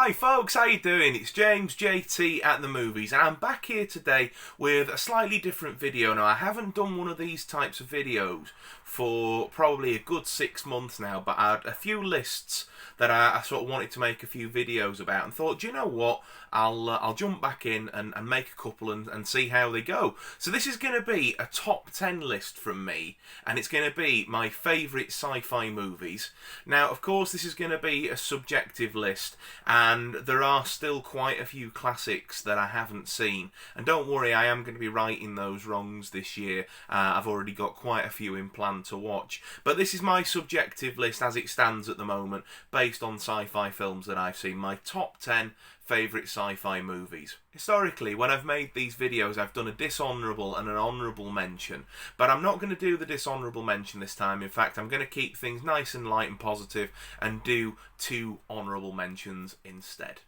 Hi folks, how you doing? It's James JT at the movies, and I'm back here today with a slightly different video. Now, I haven't done one of these types of videos for probably a good 6 months now, but I had a few lists that I sort of wanted to make a few videos about and thought, do you know what, I'll jump back in and make a couple and see how they go. So this is going to be a top 10 list from me, and it's going to be my favourite sci-fi movies. Now, of course, this is going to be a subjective list, and there are still quite a few classics that I haven't seen. And don't worry, I am going to be righting those wrongs this year. I've already got quite a few in plan to watch. But this is my subjective list as it stands at the moment, based on sci-fi films that I've seen. My top 10 favourite sci-fi movies. Historically, when I've made these videos, I've done a dishonourable and an honourable mention, but I'm not going to do the dishonourable mention this time. In fact, I'm going to keep things nice and light and positive and do 2 honourable mentions instead.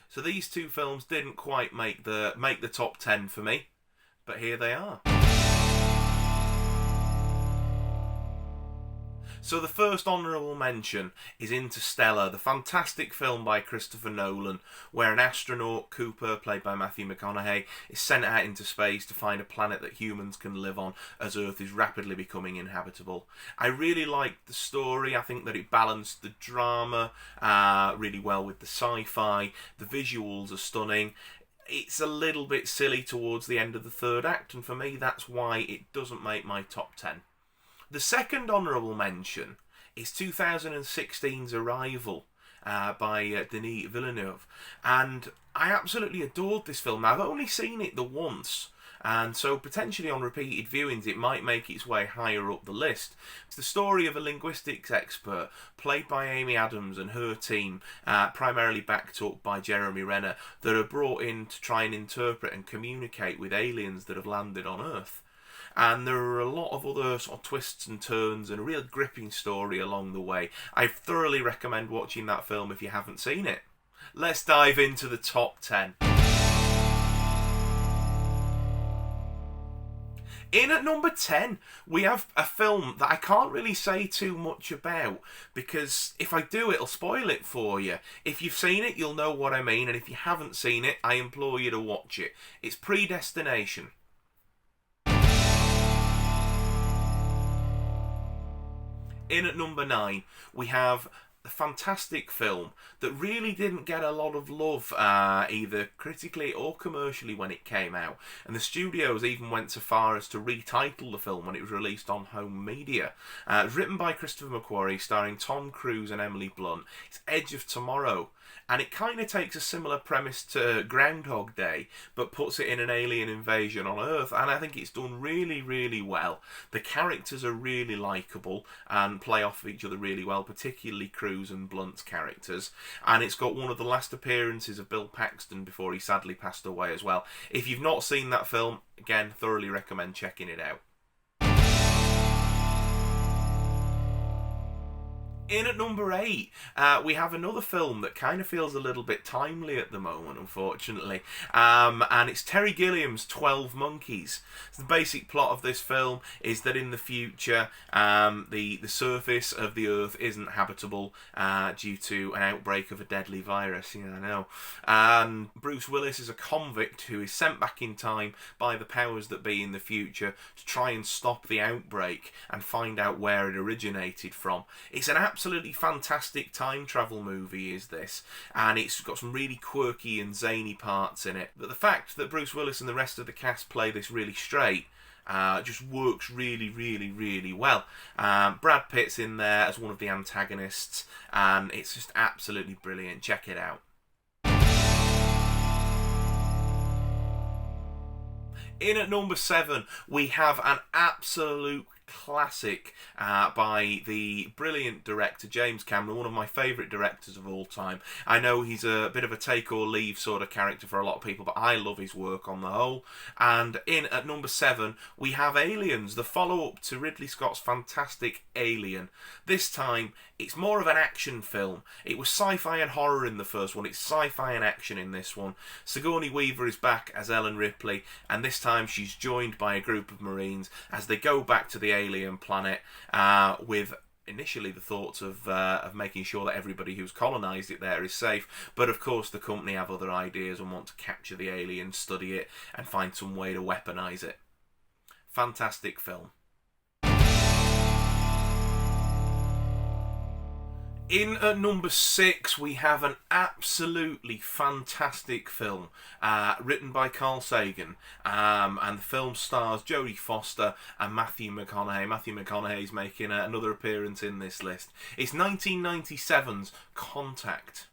So these 2 films didn't quite make the top 10 for me, but here they are. So the first honourable mention is Interstellar, the fantastic film by Christopher Nolan, where an astronaut, Cooper, played by Matthew McConaughey, is sent out into space to find a planet that humans can live on as Earth is rapidly becoming inhabitable. I really liked the story. I think that it balanced the drama really well with the sci-fi. The visuals are stunning. It's a little bit silly towards the end of the third act, and for me that's why it doesn't make my top 10. The second honourable mention is 2016's Arrival by Denis Villeneuve, and I absolutely adored this film. I've only seen it the once, and so potentially on repeated viewings it might make its way higher up the list. It's the story of a linguistics expert played by Amy Adams and her team, primarily backed up by Jeremy Renner, that are brought in to try and interpret and communicate with aliens that have landed on Earth. And there are a lot of other sort of twists and turns and a real gripping story along the way. I thoroughly recommend watching that film if you haven't seen it. Let's dive into the top 10. In at number 10, we have a film that I can't really say too much about, because if I do, it'll spoil it for you. If you've seen it, you'll know what I mean, and if you haven't seen it, I implore you to watch it. It's Predestination. In at number 9, we have a fantastic film that really didn't get a lot of love, either critically or commercially, when it came out. And the studios even went so far as to retitle the film when it was released on home media. It was written by Christopher McQuarrie, starring Tom Cruise and Emily Blunt. It's Edge of Tomorrow. And it kind of takes a similar premise to Groundhog Day, but puts it in an alien invasion on Earth, and I think it's done really, really well. The characters are really likeable and play off of each other really well, particularly Cruise and Blunt's characters. And it's got one of the last appearances of Bill Paxton before he sadly passed away as well. If you've not seen that film, again, thoroughly recommend checking it out. In at number 8, we have another film that kind of feels a little bit timely at the moment, unfortunately. And it's Terry Gilliam's 12 Monkeys. So the basic plot of this film is that in the future, the surface of the Earth isn't habitable due to an outbreak of a deadly virus. Yeah, I know. And Bruce Willis is a convict who is sent back in time by the powers that be in the future to try and stop the outbreak and find out where it originated from. It's an absolutely fantastic time travel movie, is this, and it's got some really quirky and zany parts in it. But the fact that Bruce Willis and the rest of the cast play this really straight just works really, really, really well. Brad Pitt's in there as one of the antagonists, and it's just absolutely brilliant. Check it out. In at number 7, we have an absolute classic by the brilliant director James Cameron, one of my favourite directors of all time. I know he's a bit of a take or leave sort of character for a lot of people, but I love his work on the whole. And in at number 7, we have Aliens, the follow-up to Ridley Scott's fantastic Alien. This time, it's more of an action film. It was sci-fi and horror in the first one. It's sci-fi and action in this one. Sigourney Weaver is back as Ellen Ripley, and this time she's joined by a group of Marines as they go back to the alien planet with initially the thoughts of making sure that everybody who's colonised it there is safe, but of course the company have other ideas and want to capture the alien, study it, and find some way to weaponise it. Fantastic film. In at number 6, we have an absolutely fantastic film written by Carl Sagan, and the film stars Jodie Foster and Matthew McConaughey. Matthew McConaughey's making another appearance in this list. It's 1997's Contact.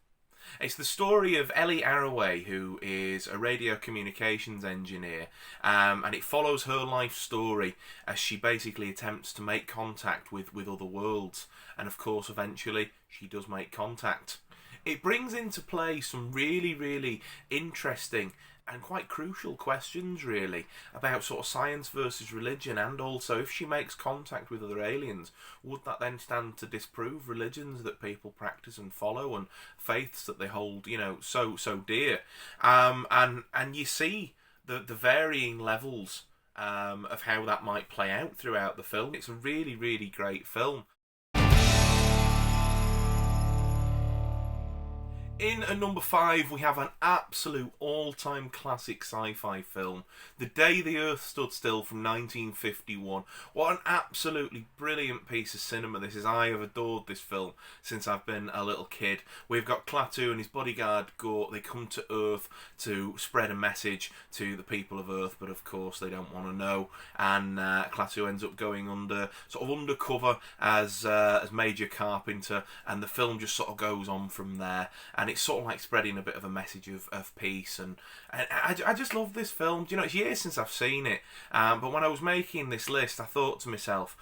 It's the story of Ellie Arroway, who is a radio communications engineer, and it follows her life story as she basically attempts to make contact with other worlds. And of course, eventually, she does make contact. It brings into play some really, really interesting and quite crucial questions, really, about sort of science versus religion, and also if she makes contact with other aliens, would that then stand to disprove religions that people practice and follow, and faiths that they hold, so dear? And you see the varying levels of how that might play out throughout the film. It's a really, really great film. In at number 5, we have an absolute all-time classic sci-fi film, The Day the Earth Stood Still from 1951. What an absolutely brilliant piece of cinema this is. I have adored this film since I've been a little kid. We've got Klaatu and his bodyguard Gort. They come to Earth to spread a message to the people of Earth, but of course they don't want to know. And Klaatu ends up going undercover as Major Carpenter, and the film just sort of goes on from there. And it's sort of like spreading a bit of a message of peace, and I just love this film. Do you know, it's years since I've seen it, but when I was making this list, I thought to myself,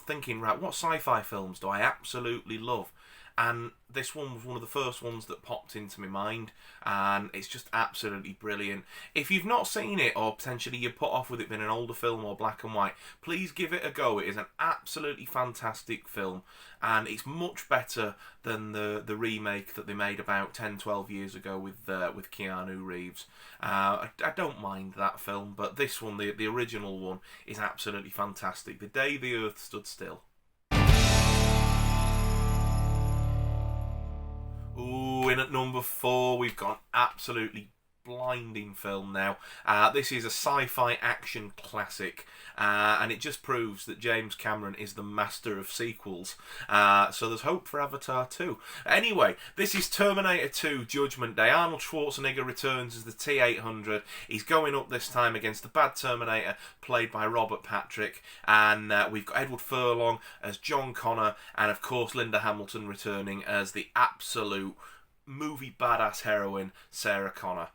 thinking, right, what sci-fi films do I absolutely love? And this one was one of the first ones that popped into my mind, and it's just absolutely brilliant. If you've not seen it, or potentially you're put off with it being an older film or black and white, please give it a go. It is an absolutely fantastic film, and it's much better than the remake that they made about 10-12 years ago with Keanu Reeves. I don't mind that film, but this one, the original one, is absolutely fantastic. The Day the Earth Stood Still. Ooh, in at number 4, we've got an absolutely blinding film now. This is a sci-fi action classic, and it just proves that James Cameron is the master of sequels. So there's hope for Avatar 2. Anyway, this is Terminator 2 Judgment Day. Arnold Schwarzenegger returns as the T-800. He's going up this time against the bad Terminator, played by Robert Patrick. And we've got Edward Furlong as John Connor, and of course Linda Hamilton returning as the absolute movie badass heroine, Sarah Connor.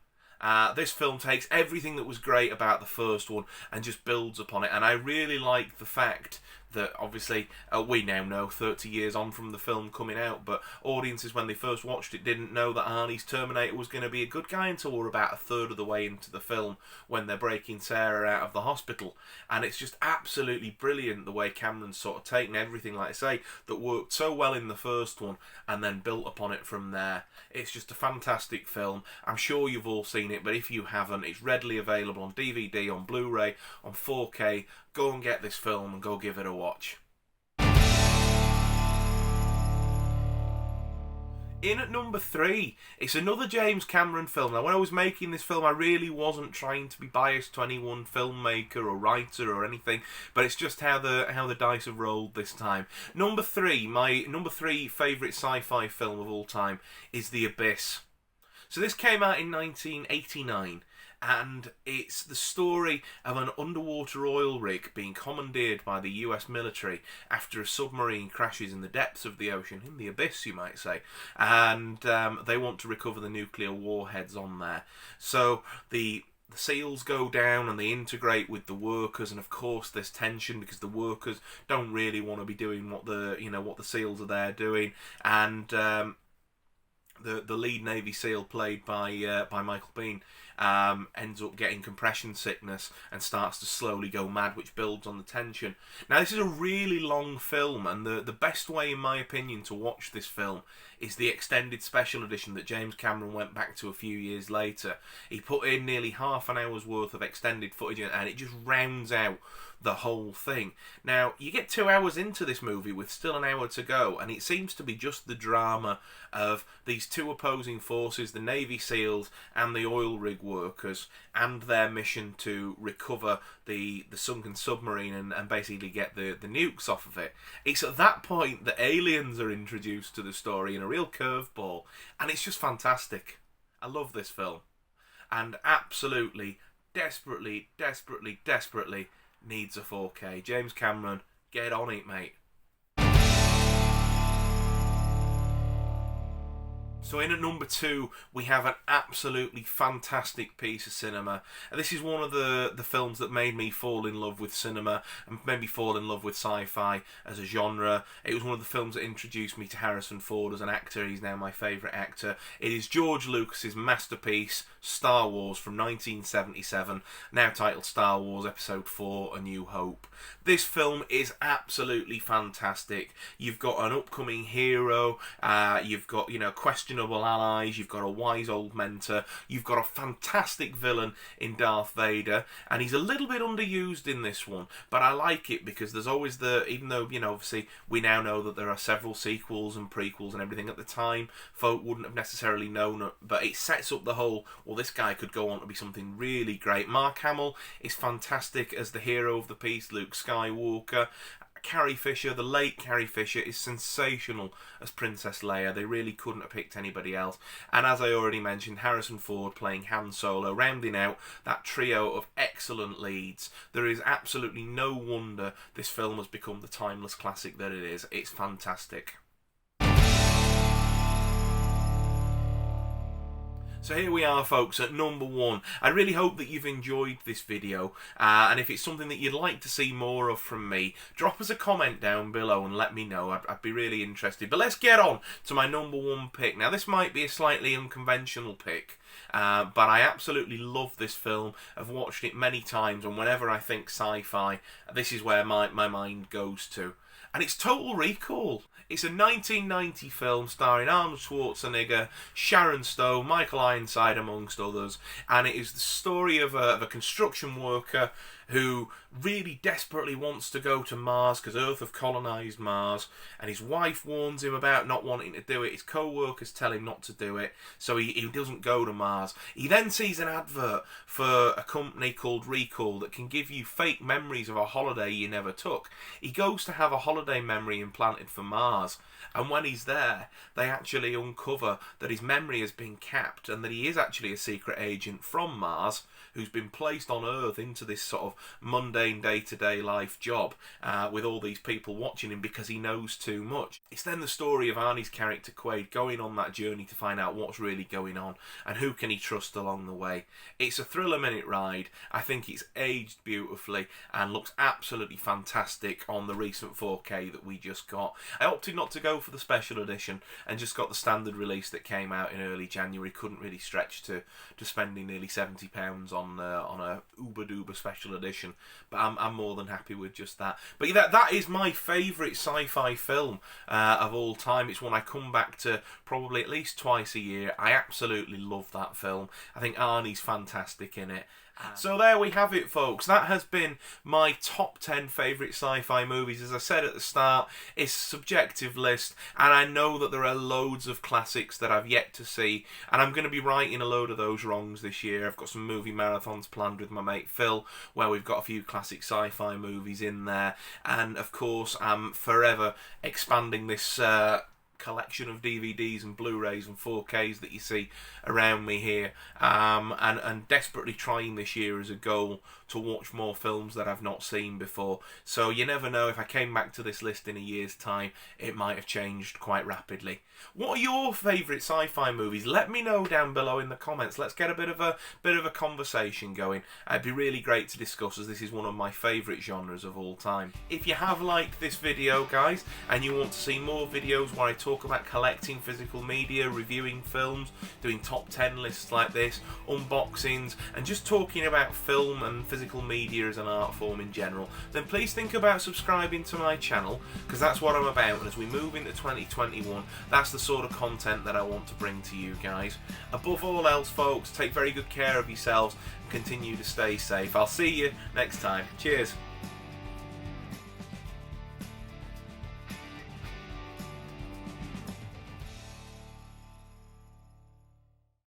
This film takes everything that was great about the first one and just builds upon it, and I really like the fact that obviously we now know 30 years on from the film coming out, but audiences when they first watched it didn't know that Arnie's Terminator was going to be a good guy until we're about a third of the way into the film when they're breaking Sarah out of the hospital. And it's just absolutely brilliant the way Cameron's sort of taken everything, like I say, that worked so well in the first one and then built upon it from there. It's just a fantastic film. I'm sure you've all seen it, but if you haven't, it's readily available on DVD, on Blu-ray, on 4K. Go and get this film and go give it a watch. In at number 3, it's another James Cameron film. Now, when I was making this film, I really wasn't trying to be biased to any one filmmaker or writer or anything, but it's just how the dice have rolled this time. Number 3, my number 3 favourite sci-fi film of all time is The Abyss. So this came out in 1989. And it's the story of an underwater oil rig being commandeered by the US military after a submarine crashes in the depths of the ocean, in the abyss you might say, and they want to recover the nuclear warheads on there. So the SEALs go down and they integrate with the workers, and of course there's tension because the workers don't really want to be doing what the SEALs are there doing, and the lead Navy SEAL played by Michael Biehn ends up getting compression sickness and starts to slowly go mad, which builds on the tension. Now, this is a really long film, and the best way, in my opinion, to watch this film is the extended special edition that James Cameron went back to a few years later. He put in nearly half an hour's worth of extended footage, and it just rounds out the whole thing. Now, you get 2 hours into this movie with still an hour to go, and it seems to be just the drama of these two opposing forces, the Navy SEALs and the oil rig workers, and their mission to recover the sunken submarine and basically get the nukes off of it. It's at that point that aliens are introduced to the story in a real curveball, and it's just fantastic. I love this film, and absolutely, desperately needs a 4K. James Cameron, get on it, mate. So in at number 2, we have an absolutely fantastic piece of cinema. And this is one of the films that made me fall in love with cinema and made me fall in love with sci-fi as a genre. It was one of the films that introduced me to Harrison Ford as an actor. He's now my favourite actor. It is George Lucas's masterpiece, Star Wars, from 1977, now titled Star Wars Episode 4, A New Hope. This film is absolutely fantastic. You've got an upcoming hero, you've got, questionable allies, you've got a wise old mentor, you've got a fantastic villain in Darth Vader, and he's a little bit underused in this one, but I like it because there's always even though, obviously we now know that there are several sequels and prequels and everything, at the time folk wouldn't have necessarily known it, but it sets up the whole, well, this guy could go on to be something really great. Mark Hamill is fantastic as the hero of the piece, Luke Skywalker. Carrie Fisher, the late Carrie Fisher, is sensational as Princess Leia. They really couldn't have picked anybody else. And as I already mentioned, Harrison Ford playing Han Solo, rounding out that trio of excellent leads. There is absolutely no wonder this film has become the timeless classic that it is. It's fantastic. So here we are, folks, at number 1. I really hope that you've enjoyed this video, and if it's something that you'd like to see more of from me, drop us a comment down below and let me know. I'd be really interested. But let's get on to my number 1 pick. Now, this might be a slightly unconventional pick, but I absolutely love this film. I've watched it many times, and whenever I think sci-fi, this is where my mind goes to. And it's Total Recall. It's a 1990 film starring Arnold Schwarzenegger, Sharon Stone, Michael Ironside, amongst others. And it is the story of a construction worker who really desperately wants to go to Mars because Earth have colonised Mars, and his wife warns him about not wanting to do it. His co-workers tell him not to do it, so he doesn't go to Mars. He then sees an advert for a company called Recall that can give you fake memories of a holiday you never took. He goes to have a holiday memory implanted for Mars, and when he's there, they actually uncover that his memory has been capped and that he is actually a secret agent from Mars who's been placed on Earth into this sort of mundane day-to-day life job with all these people watching him because he knows too much. It's then the story of Arnie's character Quaid going on that journey to find out what's really going on and who can he trust along the way. It's a thriller-minute ride. I think it's aged beautifully and looks absolutely fantastic on the recent 4K that we just got. I opted not to go for the special edition and just got the standard release that came out in early January. Couldn't really stretch to spending nearly £70 on a uber-duber special edition, but I'm more than happy with just that. But yeah, that is my favourite sci-fi film of all time. It's one I come back to probably at least twice a year. I absolutely love that film. I think Arnie's fantastic in it. So there we have it, folks. That has been my top 10 favourite sci-fi movies. As I said at the start, it's a subjective list, and I know that there are loads of classics that I've yet to see, and I'm going to be righting a load of those wrongs this year. I've got some movie marathons planned with my mate Phil, where we've got a few classic sci-fi movies in there, and of course I'm forever expanding this collection of DVDs and Blu-rays and 4Ks that you see around me here, and desperately trying this year as a goal to watch more films that I've not seen before. So you never know, if I came back to this list in a year's time, it might have changed quite rapidly. What are your favourite sci-fi movies? Let me know down below in the comments. Let's get a bit of a conversation going. It'd be really great to discuss, as this is one of my favourite genres of all time. If you have liked this video, guys, and you want to see more videos where I talk about collecting physical media, reviewing films, doing top 10 lists like this, unboxings, and just talking about film and physical media as an art form in general, then please think about subscribing to my channel, because that's what I'm about. And as we move into 2021, that's the sort of content that I want to bring to you guys. Above all else, folks, take very good care of yourselves and continue to stay safe. I'll see you next time. Cheers.